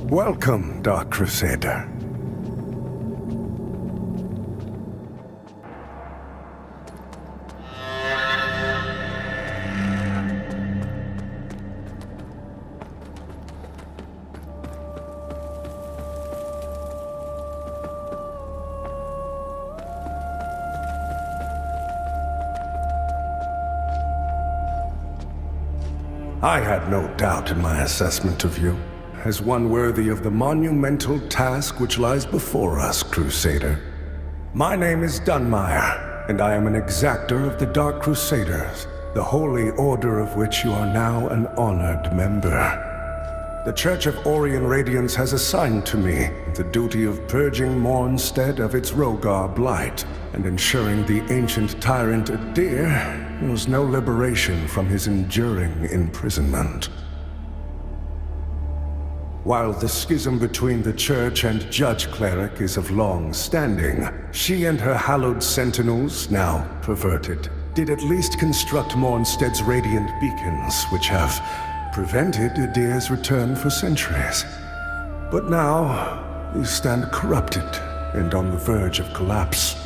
Welcome, Dark Crusader. I had no doubt in my assessment of you, as one worthy of the monumental task which lies before us, Crusader. My name is Dunmire, and I am an exactor of the Dark Crusaders, the holy order of which you are now an honored member. The Church of Orient Radiance has assigned to me the duty of purging Mornstead of its Rogar blight, and ensuring the ancient tyrant Adir knows no liberation from his enduring imprisonment. While the schism between the Church and Judge Cleric is of long standing, she and her hallowed sentinels, now perverted, did at least construct Mornstead's radiant beacons, which have prevented Adir's return for centuries. But now, you stand corrupted and on the verge of collapse.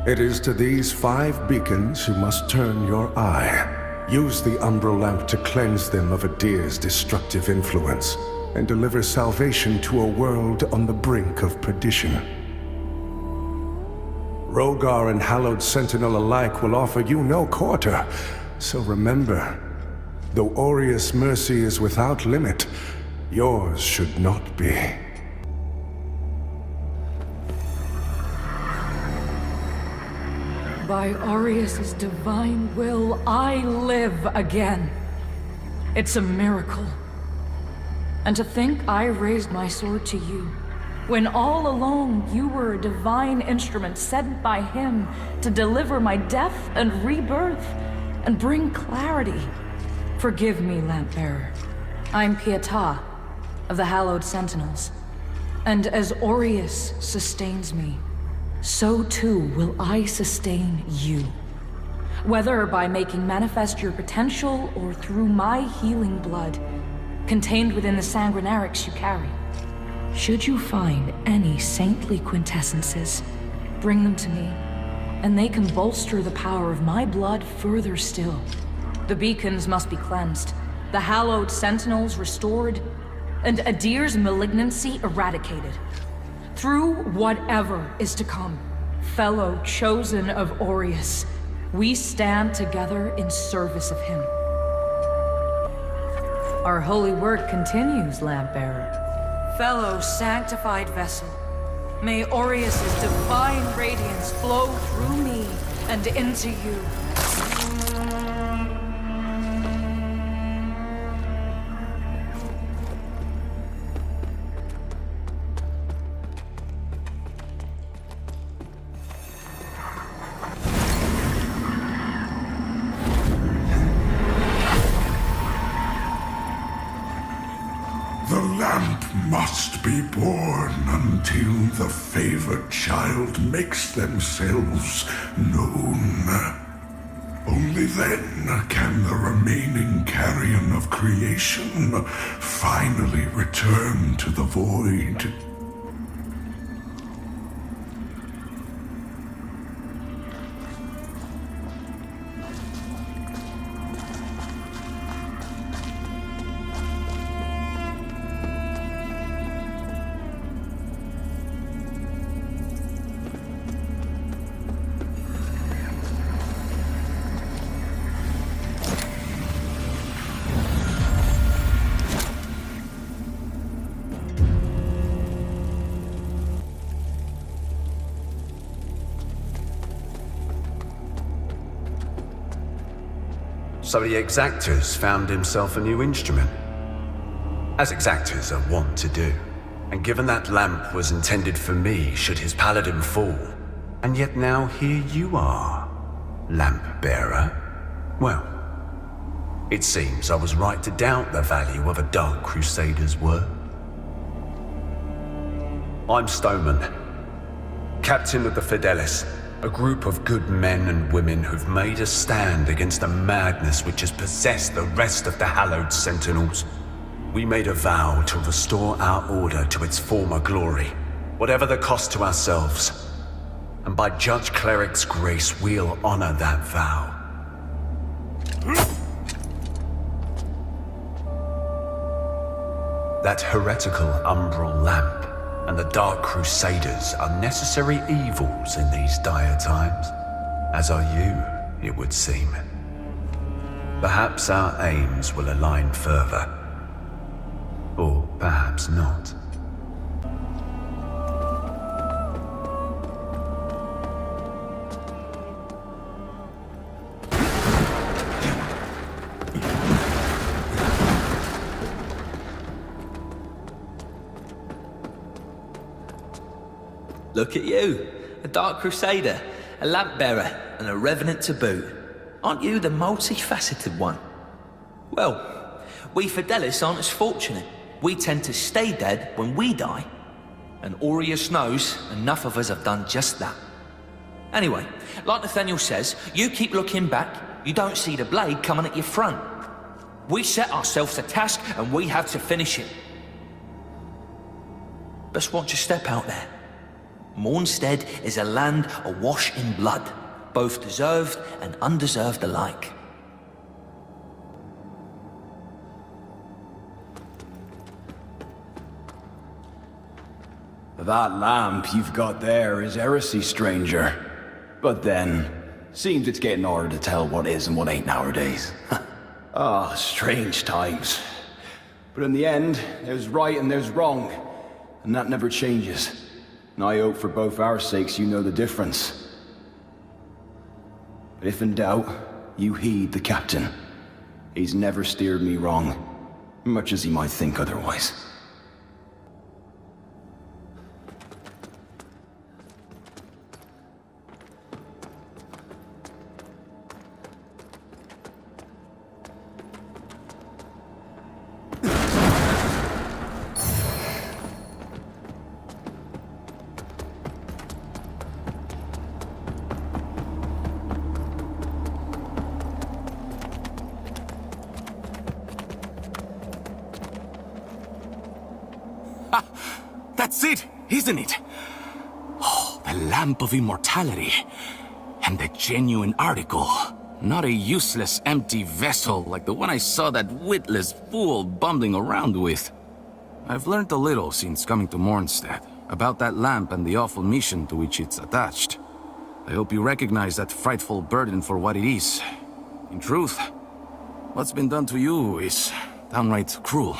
It is to these 5 beacons you must turn your eye. Use the Umbral Lamp to cleanse them of Adir's destructive influence, and deliver salvation to a world on the brink of perdition. Rogar and Hallowed Sentinel alike will offer you no quarter, so remember, though Aureus' mercy is without limit, yours should not be. By Aureus' divine will, I live again. It's a miracle. And to think I raised my sword to you, when all along you were a divine instrument sent by him to deliver my death and rebirth and bring clarity. Forgive me, Lampbearer. I'm Pietà of the Hallowed Sentinels. And as Aureus sustains me, so too will I sustain you. Whether by making manifest your potential or through my healing blood, contained within the sanguinarics you carry. Should you find any saintly quintessences, bring them to me, and they can bolster the power of my blood further still. The beacons must be cleansed, the hallowed sentinels restored, and Adir's malignancy eradicated. Through whatever is to come, fellow chosen of Aureus, we stand together in service of him. Our holy work continues, Lampbearer. Fellow sanctified vessel, may Aureus' divine radiance flow through me and into you. Must be born until the favored child makes themselves known. Only then can the remaining carrion of creation finally return to the void. So the exactors found himself a new instrument, as exactors are wont to do. And given that lamp was intended for me should his paladin fall, and yet now here you are, lamp bearer. Well, it seems I was right to doubt the value of a Dark Crusader's word. I'm Stoneman, captain of the Fidelis, a group of good men and women who've made a stand against the madness which has possessed the rest of the hallowed Sentinels. We made a vow to restore our order to its former glory, whatever the cost to ourselves. And by Judge Cleric's grace, we'll honor that vow. That heretical umbral lamp and the Dark Crusaders are necessary evils in these dire times, as are you, it would seem. Perhaps our aims will align further, or perhaps not. Look at you, a Dark Crusader, a lamp bearer, and a revenant to boot. Aren't you the multifaceted one? Well, we Fidelis aren't as fortunate. We tend to stay dead when we die. And Aureus knows enough of us have done just that. Anyway, like Nathaniel says, you keep looking back, you don't see the blade coming at your front. We set ourselves a task and we have to finish it. Best watch your step out there. Mornstead is a land awash in blood, both deserved and undeserved alike. That lamp you've got there is heresy, stranger. But then, seems it's getting harder to tell what is and what ain't nowadays. Ah, strange times. But in the end, there's right and there's wrong, and that never changes. And I hope for both our sakes you know the difference. But if in doubt, you heed the captain. He's never steered me wrong, much as he might think otherwise. That's it, isn't it? Oh, the Lamp of Immortality. And the genuine article. Not a useless, empty vessel like the one I saw that witless fool bumbling around with. I've learned a little since coming to Mornstead about that lamp and the awful mission to which it's attached. I hope you recognize that frightful burden for what it is. In truth, what's been done to you is downright cruel.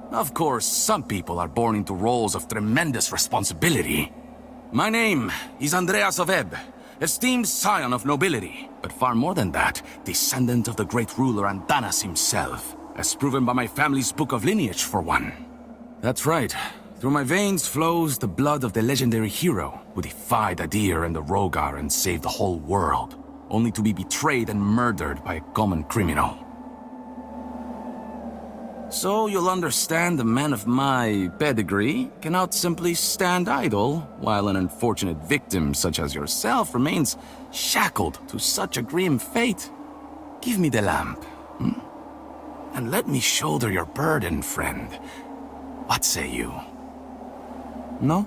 Of course, some people are born into roles of tremendous responsibility. My name is Andreas of Ebb, esteemed scion of nobility, but far more than that, descendant of the great ruler Andanas himself, as proven by my family's book of lineage, for one. That's right. Through my veins flows the blood of the legendary hero who defied Adir and the Rogar and saved the whole world, only to be betrayed and murdered by a common criminal. So you'll understand a man of my pedigree cannot simply stand idle while an unfortunate victim such as yourself remains shackled to such a grim fate. Give me the lamp, and let me shoulder your burden, friend. What say you? No?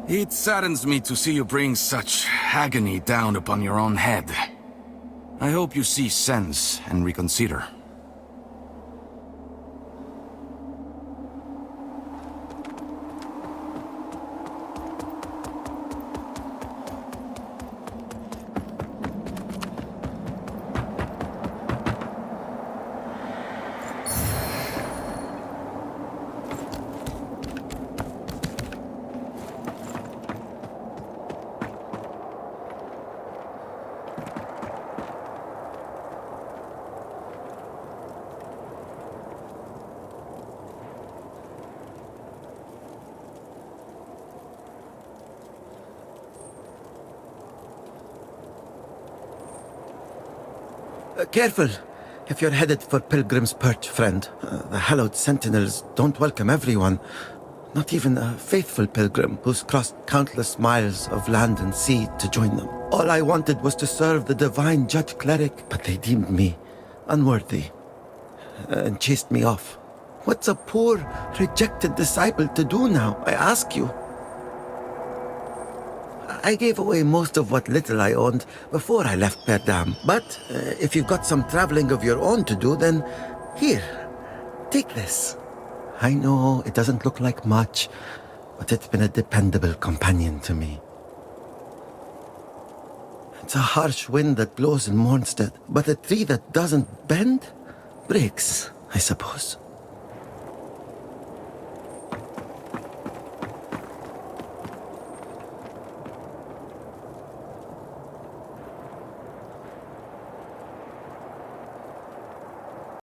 It saddens me to see you bring such agony down upon your own head. I hope you see sense and reconsider. Careful! If you're headed for Pilgrim's Perch, friend. The hallowed sentinels don't welcome everyone. Not even a faithful pilgrim who's crossed countless miles of land and sea to join them. All I wanted was to serve the divine judge cleric, but they deemed me unworthy and chased me off. What's a poor, rejected disciple to do now, I ask you? I gave away most of what little I owned before I left Perdam. But if you've got some traveling of your own to do, then here, take this. I know it doesn't look like much, but it's been a dependable companion to me. It's a harsh wind that blows in Mornstead, but a tree that doesn't bend breaks, I suppose.